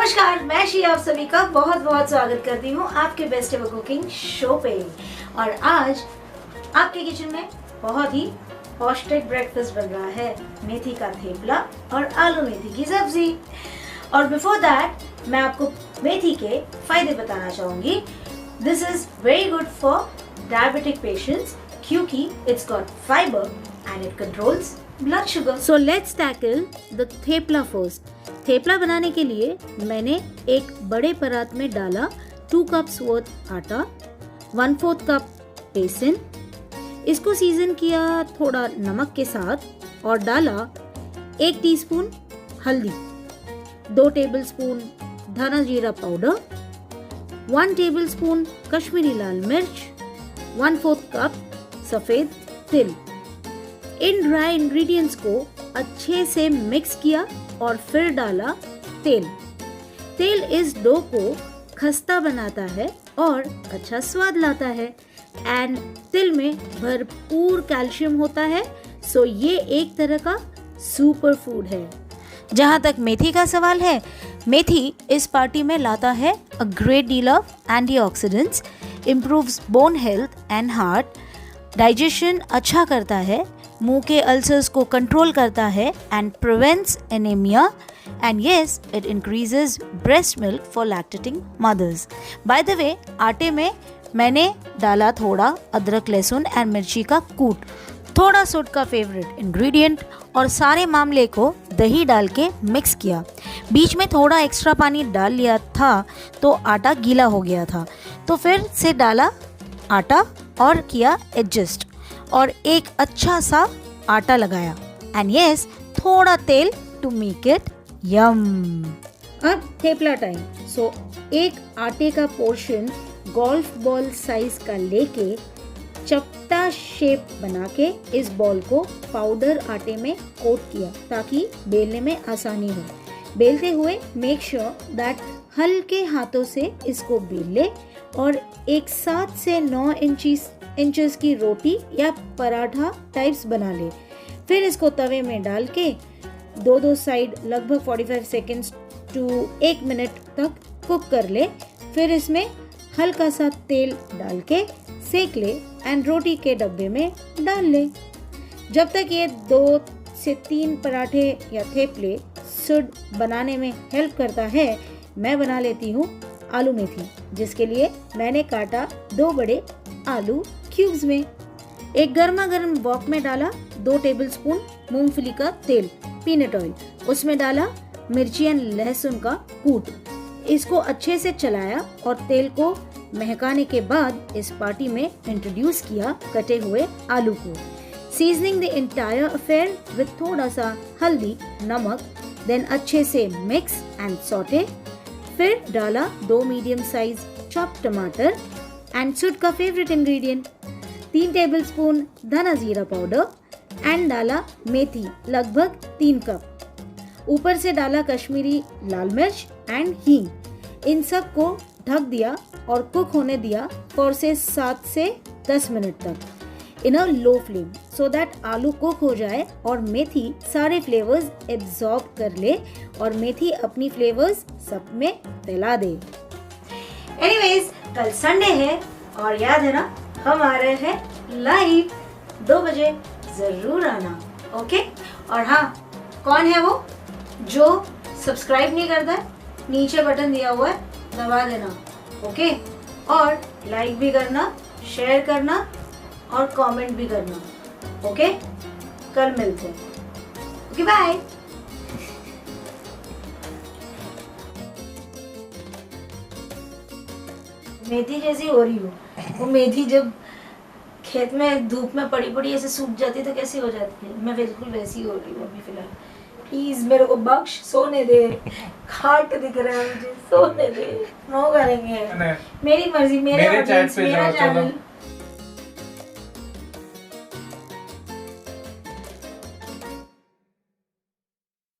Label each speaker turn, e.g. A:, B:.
A: नमस्कार, मैं शी आप सभी का बहुत बहुत स्वागत करती हूँ आपके बेस्ट एवर कुकिंग शो पे। और आज आपके किचन में बहुत ही पौष्टिक ब्रेकफास्ट बन रहा है, मेथी का थेपला और आलू मेथी की सब्जी। और बिफोर दैट मैं आपको मेथी के फायदे बताना चाहूँगी। This is very good for diabetic patients क्योंकि it's got fibre and it controls blood sugar. So let's tackle the thepla first. Thepla बनाने के लिए मैंने एक बड़े परात में डाला 2 कप्स वर्थ आटा, 1/4 कप बेसन, इसको सीजन किया थोड़ा नमक के साथ और डाला 1 टीस्पून हल्दी, 2 टेबलस्पून धना जीरा पाउडर, 1 टेबलस्पून कश्मीरी लाल मिर्च, 1/4 कप सफेद तिल। इन ड्राई इंग्रेडिएंट्स को अच्छे से मिक्स किया और फिर डाला तेल। तेल इस डो को खस्ता बनाता है और अच्छा स्वाद लाता है एंड तिल में भरपूर कैल्शियम होता है, सो ये एक तरह का सुपर फूड है। जहाँ तक मेथी का सवाल है, मेथी इस पार्टी में लाता है a great deal of antioxidants, improves bone health and heart, digestion अच्छा करता है, मुंह के अल्सर्स को कंट्रोल करता है and prevents anaemia and yes it increases breast milk for lactating mothers. By the way, आटे में मैंने डाला थोड़ा अदरक लहसुन एंड मिर्ची का कूट, थोड़ा सूट का फेवरेट इंग्रेडिएंट, और सारे मामले को दही डाल के मिक्स किया। बीच में थोड़ा एक्स्ट्रा पानी डाल लिया था तो आटा गीला हो गया था, तो फिर से डाला आटा और किया एडजस्ट और एक अच्छा सा आटा लगाया एंड यस थोड़ा तेल टू मेक इट यम। अब थेपला टाइम। सो एक आटे का पोर्शन गोल्फ बॉल साइज का लेके चपटा शेप बना के इस बॉल को पाउडर आटे में कोट किया ताकि बेलने में आसानी हो। बेलते हुए मेक श्योर दैट हल्के हाथों से इसको बेल ले और एक 7 से 9 इंचेस की रोटी या पराठा टाइप्स बना ले। फिर इसको तवे में डाल के दो साइड लगभग 45 सेकेंड्स टू 1 मिनट तक कुक कर ले। फिर इसमें हल्का सा तेल डाल के सेक ले एंड रोटी के डब्बे में डाल ले। जब तक ये 2 से 3 पराठे या थेपले सुड बनाने में हेल्प करता है, मैं बना लेती हूँ आलू मेथी, जिसके लिए मैंने काटा 2 बड़े आलू क्यूब्स में। एक गर्मा गर्म वॉक में डाला 2 टेबलस्पून मूंगफली का तेल, पीनट ऑयल, उसमें डाला मिर्ची एंड लहसुन का कूट। इसको अच्छे से चलाया और तेल को महकाने के बाद इस पार्टी में इंट्रोड्यूस किया कटे हुए आलू को। Seasoning the entire affair with थोड़ा सा हल्दी, नमक, देन अच्छे से मिक्स एंड सॉटे। फिर डाला 2 मीडियम साइज चॉप टमाटर एंड सूट का फेवरेट इंग्रेडिएंट 3 टेबलस्पून धना जीरा पाउडर एंड डाला मेथी लगभग 3 कप। ऊपर से डाला कश्मीरी लाल मिर्च एंड हींग। इन सब को ढक दिया और कुक होने दिया फॉर से 7 से 10 मिनट तक इन अ लो फ्लेम सो दैट आलू कुक हो जाए और मेथी सारे फ्लेवर्स एब्जॉर्ब कर ले और मेथी अपनी फ्लेवर्स सब में फैला दे। एनीवेज, कल संडे है और याद है ना, हम आ रहे हैं लाइव 2 बजे, जरूर आना, ओके? और हाँ, कौन है वो जो सब्सक्राइब नहीं करता है? नीचे बटन दिया हुआ है, दबा देना, ओके? और लाइक भी करना, शेयर करना और कमेंट भी करना, ओके? कल मिलते हैं, ओके, बाय। मेथी जैसी हो रही हो, वो मेथी जब खेत में धूप में पड़ी पड़ी ऐसे सूख जाती है तो कैसी हो जाती है, मैं बिल्कुल वैसी हो रही हूँ अभी फिलहाल। प्लीज मेरे को बख्श, सोने दे, खाट दिख रहा है मुझे, सोने दे, नो करेंगे, मेरी मर्जी, मेरे चैनल।